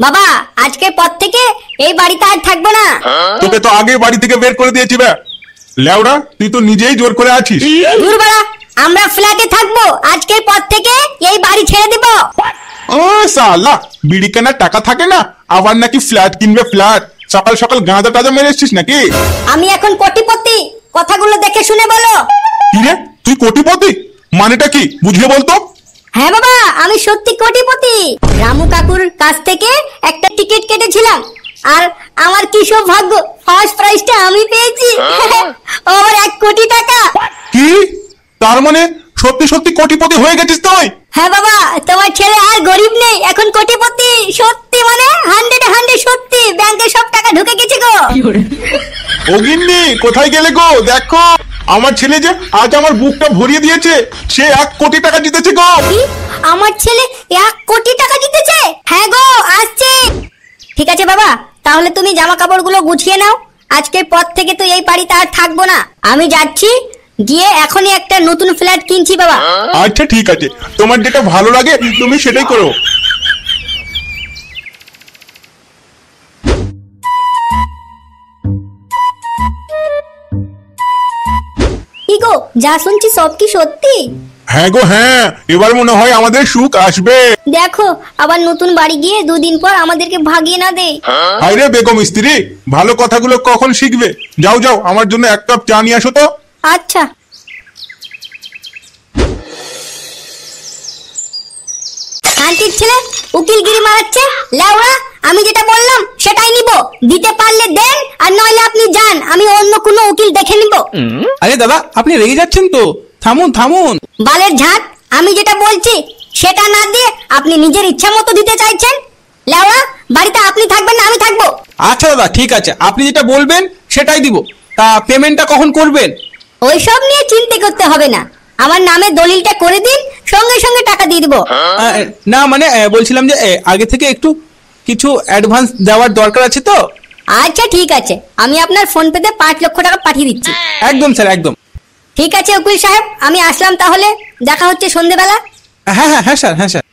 বাবা আজকের পর থেকে এই বাড়িতে আর থাকবো না। তোকে তো আগে বাড়ি থেকে বের করে দিয়েছি বে লেওড়া, তুই তো নিজেই জোর করে আছিস। দূর বাড়া, আমরা ফ্ল্যাটে থাকবো, আজকের পর থেকে এই বাড়ি ছেড়ে দিব। ও সালা, বিড়ি কেনার টাকা থাকে না, আবার নাকি ফ্ল্যাট কিনবে ফ্ল্যাট। সকাল সকাল গাঁদা টাজা মেরে এসছিস নাকি? আমি এখন কোটিপতি, কথাগুলো দেখে শুনে বলো। কি রে, তুই কোটিপতি? মানেটা কি বুঝিয়ে বলতো। হ্যাঁ বাবা, আমি সত্যি কোটিপতি। রামু কাকুর কাছ থেকে একটা টিকিট কেটেছিলাম, আর আমার কি সৌভাগ্য, ফার্স্ট প্রাইজটা আমি পেয়েছি। আমার 1 কোটি টাকা। কি? তার মানে সত্যি সত্যি কোটিপতি হয়ে গেছিস তুই? হ্যাঁ বাবা, তোমার ছেলে আর গরিব নেই, এখন কোটিপতি। সত্যি মানে 100 সত্যি, ব্যাংকে সব টাকা ঢুকে গেছে গো। ও গিন্নি, কোথায় গেলে গো? দেখো আমার ছেলে যে আজ আমার বুকটা ভরিয়ে দিয়েছে, সে 1 কোটি টাকা জিতেছে গো। কি? আমার ছেলে 1 কোটি টাকা জিতেছে? হ্যাঁ গো, আসছে। ঠিক আছে বাবা, তাহলে তুমি জামা কাপড়গুলো গুছিয়ে নাও, আজকের পর থেকে তো এই বাড়িতে আর থাকবো না। আমি যাচ্ছি, গিয়ে এখনই একটা নতুন ফ্ল্যাট কিনছি বাবা। আচ্ছা ঠিক আছে, তোমার যেটা ভালো লাগে তুমি সেটাই করো। কি গো, যা শুনছি সব কি সত্যি? হ্যাঁ গো হ্যাঁ, এবার মনে হয় আমাদের সুখ আসবে। দেখো আবার নতুন বাড়ি গিয়ে 2 দিন পর আমাদেরকে ভাগিয়ে না দেয়। আরে বেগম স্ত্রী, ভালো কথাগুলো কখন শিখবে? যাও যাও, আমার জন্য 1 কাপ চা নিয়ে আসো তো। আচ্ছা। আন্টির ছেলে উকিলগিরি মারাচ্ছে। লেওড়া, আমি যেটা বললাম সেটাই নিব, দিতে পারলে দেন, আর নইলে আপনি যান, আমি অন্য কোনো উকিল দেখে নিব। আরে দাদা, আপনি রেগে যাচ্ছেন তো, থামুন থামুন। বালের ঝাঁট, আমি যেটা বলছি সেটা না দিয়ে আপনি নিজের ইচ্ছা মতো দিতে চাইছেন। লেওড়া, বাড়িতে আপনি থাকবেন না আমি থাকবো? আচ্ছা দাদা ঠিক আছে, আপনি যেটা বলবেন সেটাই দিব। তা পেমেন্টটা কখন করবেন? ওইসব নিয়ে চিন্তা করতে হবে না, আমার নামে দলিলটা করে দিন, সঙ্গে সঙ্গে টাকা দিয়ে দিব। না মানে বলছিলাম যে আগে থেকে একটু কিছু অ্যাডভান্স দেওয়ার দরকার আছে তো। আচ্ছা ঠিক আছে, আমি আপনার ফোন পেতে 5 লক্ষ টাকা পাঠিয়ে দিচ্ছি। একদম স্যার, একদম। ঠিক আছে উকিল সাহেব, আমি আসলাম তাহলে, দেখা হচ্ছে সন্ধেবেলা। হ্যাঁ হ্যাঁ হ্যাঁ স্যার, হ্যাঁ স্যার।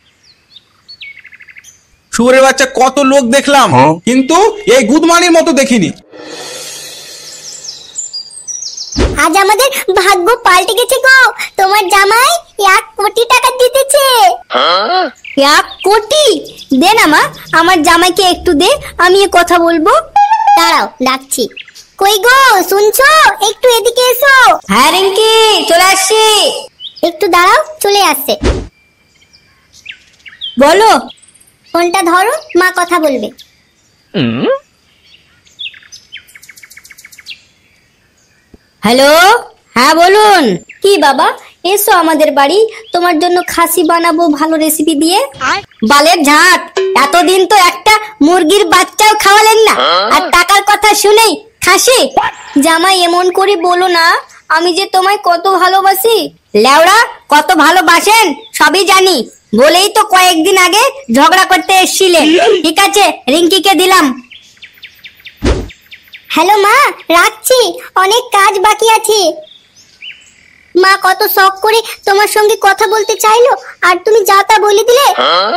শুয়োরের বাচ্চা কত লোক দেখলাম, কিন্তু এই গুদমানির মতো দেখিনি। আজ আমাদের ভাগ্য পাল্টে গেছে গো, তোমার জামাই 1 কোটি টাকা জিতেছে। 1 কোটি? দে না মা, আমার জামাইকে একটু দে, আমি কথা বলবো। দাঁড়াও, ডাকছি। কই গো, শুনছো? একটু এদিকে এসো। হ্যাঁ রিঙ্কি, চলে আসছি। একটু দাঁড়াও, চলে আসছে। বলো। ফোনটা ধরো, মা কথা বলবে। হ্যালো, হ্যাঁ বলুন। কি বাবা, এসো আমাদের বাড়ি, তোমার জন্য খাসি বানাবো ভালো রেসিপি দিয়ে। বালের ঝাঁট, এতদিন তো একটা মুরগির বাচ্চাও খাওয়ালেন না, আর টাকার কথা শুনেই খাসি? জামাই এমন করে বলো না, আমি যে তোমায় কত ভালোবাসি। লেওড়া, কত ভালোবাসেন সবই জানি, বলেই তো কয়েকদিন আগে ঝগড়া করতে এসেছিলেন। ঠিক আছে, রিঙ্কিকে দিলাম। হ্যালো মা, রাখছি, অনেক কাজ বাকি আছে। মা কত শখ করে তোমার সঙ্গে কথা বলতে চাইলো, আর তুমি যা তা বলে দিলে।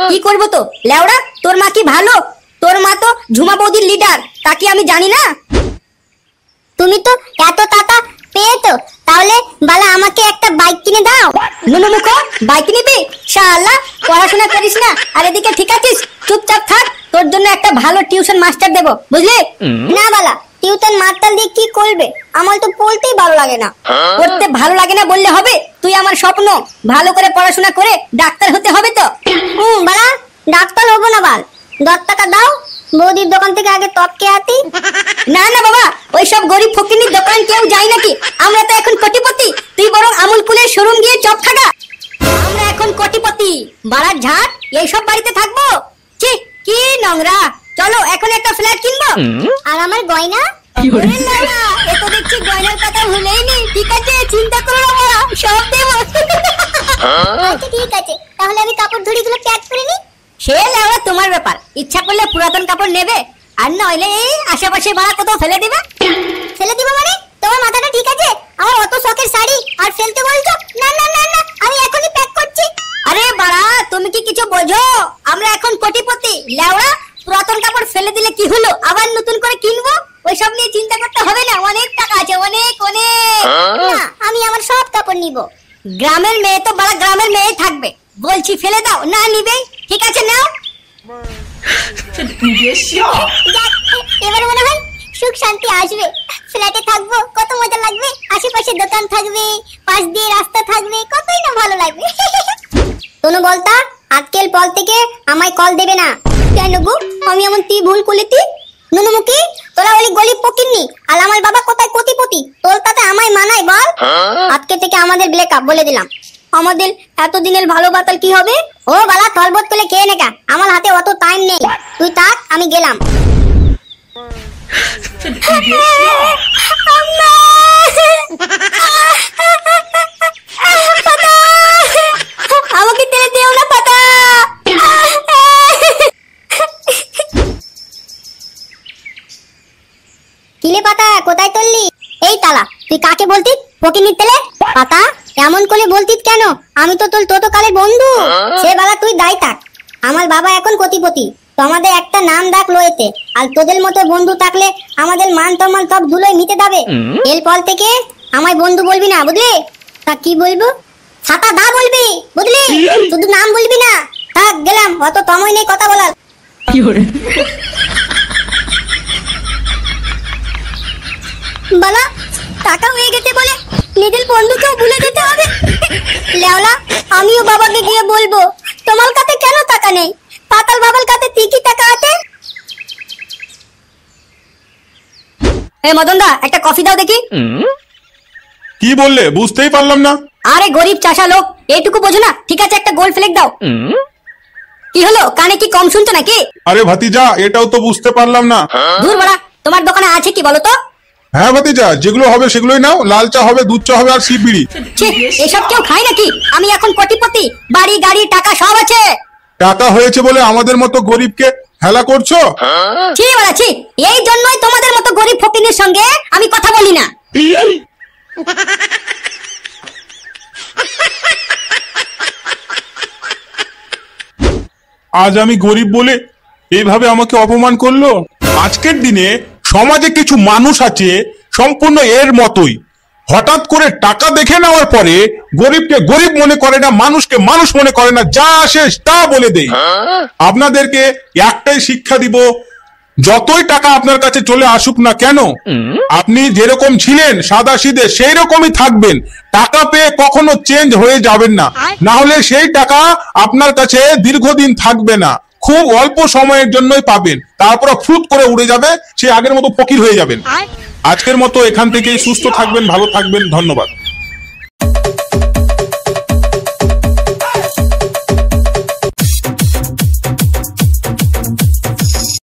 কি করবো তো লেওড়া, তোর মা কি ভালো? তোর মা তো ঝুমা বৌদির লিডার, তা কি আমি জানি না? তুমি তো এত টাকা পেয়েছো, তাহলে বালা আমাকে একটা বাইক কিনে দাও। নুনু মুখো, বাইক নিবি? শালা, পড়াশোনা করিস না, আর এদিকে ঠিক আছিস? চুপচাপ থাক, তোর জন্য একটা ভালো টিউশন মাস্টার দেবো, বুঝলি? না বালা, টিউশন মাস্টার দিয়ে কি করবে? আমার তো পড়তেই ভালো লাগে না। পড়তে ভালো লাগে না বললে হবে? তুই আমার স্বপ্ন, ভালো করে পড়াশোনা করে ডাক্তার হতে হবে তো। বালা, ডাক্তার হবো না বাল, 10 টাকা দাও, বৌদির দোকান থেকে আগে টপকে আতি। না না বাবা, ওইসব গরিব ফকিনির দোকান কেউ যায় নাকি? আমরা তো এখন কোটিপতি, তুই বরং আমুল কুলের শোরুম গিয়ে চপ খাগা। আমরা এখন কোটিপতি, বাড়ার ঝাঁট, এইসব বাড়িতে থাকবো? ছি, কি নোংরা। চলো এখন একটা ফ্ল্যাট কিনবো। আর আমার গয়না? এ তো দেখছি গয়নার কথা ভুলেই নি। ঠিক আছে, চিন্তা করো না বাবা, সব দেবো। আচ্ছা ঠিক আছে, তাহলে আমি কাপড় ধুড়িগুলো প্যাক করে নি। সে লেওয়া তোমার ব্যাপার, ইচ্ছা করলে পুরাতন কাপড় নেবে, আর নইলে এই আশেপাশে ভাড়া কোথাও ফেলে দিবে। ফেলে দিব মানে? তোমার মাথাটা ঠিক আছে? আমার অত শখের শাড়ি আর ফেলতে বলছো? না না না না, আমি এখনই প্যাক করছি। আরে বাড়া, তুমি কি কিছু বোঝো? আমরা এখন কোটিপতি। লেওড়া, পুরাতন কাপড় ফেলে দিলে কি হলো, আবার নতুন করে কিনবো। ওইসব নিয়ে চিন্তা করতে হবে না, অনেক টাকা আছে, অনেক অনেক। না, আমি আমার সব কাপড় নিব। গ্রামের মেয়ে তো বাড়া গ্রামের মেয়ে থাকবে। বলছি ফেলে দাও, না নিবে? ঠিক আছে নাও। যাক, এবার মনে হয় সুখ শান্তি আসবে। ফ্ল্যাটে থাকবো, কত মজা লাগবে। আশেপাশে দোকান থাকবে, পাশ দিয়ে রাস্তা থাকবে, কতই না ভালো লাগবে। শোনো বলতা, আজকের পর থেকে আমায় কল দেবে না। কেন গো, আমি এমন কি ভুল করেছি? নুনুমুখী, তোরা ওই গরিব ফকিরনি, আর আমার বাবা কোথায় কোটিপতি, তোর তাতে আমায় মানায় বল? আজকে থেকে আমাদের ব্রেকআপ, বলে দিলাম। আমাদের এতদিনের ভালোবাসা কি হবে? ও বালা, তলবত করে খেয়ে নেকা, আমার হাতে অত টাইম নেই। তুই থাক, আমি গেলাম। আমাকে তেলে দিও না পাতা। কিলে পাতা, কোথায় চললি? এই তালা, তুই কাকে বলতিস? ফকিনির তেলে? পাতা, এমন করে বলতিস কেন? আমি তো তোর toto কালের বন্ধু। সে বেলা তুই দায় থাক। আমার বাবা এখন কোটিপতি, তো আমাদের একটা নাম ডাক লয়েতে। আর তোদের মতো বন্ধু থাকলে আমাদের মান সম্মান সব ধুলোয় মিটে যাবে। এরপর থেকে আমায় বন্ধু বলবি না, বুঝলি? তা কি বলবো? ছাতা দা বলবি, বুঝলি? শুধু নাম বলবি না। থাক, গেলাম, অত সময় নেই কথা বলার। বালা, টাকা হয়ে গেছে বলে নিজের বন্ধুকেও ভুলে যেতে হবে। লেওলা, আমিও বাবাকে গিয়ে বলবো তোমার কাছে কেন টাকা নেই। পাতাল বাবার কাছে কি টাকা আছে? এ মদন দা, একটা কফি দাও দেখি। কি বললে, বুঝতেই পারলাম না। আরে গরিব চাষা লোক, এইটুকু বোঝো না? ঠিক আছে, একটা গোল্ড ফ্লেক দাও। কি হলো, কানে কি কম শুনছো নাকি? আরে ভাতিজা, এটাও তো বুঝতে পারলাম না। দূর বাড়া, তোমার দোকানে আছে কি বলো তো? হ্যাঁ ভাতিজা, যেগুলো হবে সেগুলোই নাও। লাল চা হবে, দুধ চা হবে, আর সিপ বিড়ি। ছি, এসব কেউ খায় নাকি? আমি এখন কোটিপতি, বাড়ি গাড়ি টাকা সব আছে। টাকা হয়েছে বলে আমাদের মতো গরিবকে হেলা করছো? ছি বাড়া ছি, এই জন্যই তোমাদের মতো গরিব ফকিরের সঙ্গে আমি কথা বলি না। আজ আমি গরিব বলে এইভাবে আমাকে অপমান করলো। আজকের দিনে সমাজে কিছু মানুষ আছে সম্পূর্ণ এর মতোই। হঠাৎ করে টাকা দেখে নেওয়ার পরে গরিবকে গরিব মনে করে না, মানুষকে মানুষ মনে করে না, যা আসে তা বলে দেয়। আপনাদেরকে একটাই শিক্ষা দিব, যতই টাকা আপনার কাছে চলে আসুক না কেন, আপনি যেরকম ছিলেন সাদাসিধে সেই রকমই থাকবেন। টাকা পেয়ে কখনো চেঞ্জ হয়ে যাবেন না, না হলে সেই টাকা আপনার কাছে দীর্ঘদিন থাকবে না। খুব অল্প সময়ের জন্যই পাবেন, তারপর ফুট করে উড়ে যাবে, সে আগের মতো ফকির হয়ে যাবেন। আজকের মতো এখান থেকেই সুস্থ থাকবেন, ভালো থাকবেন, ধন্যবাদ।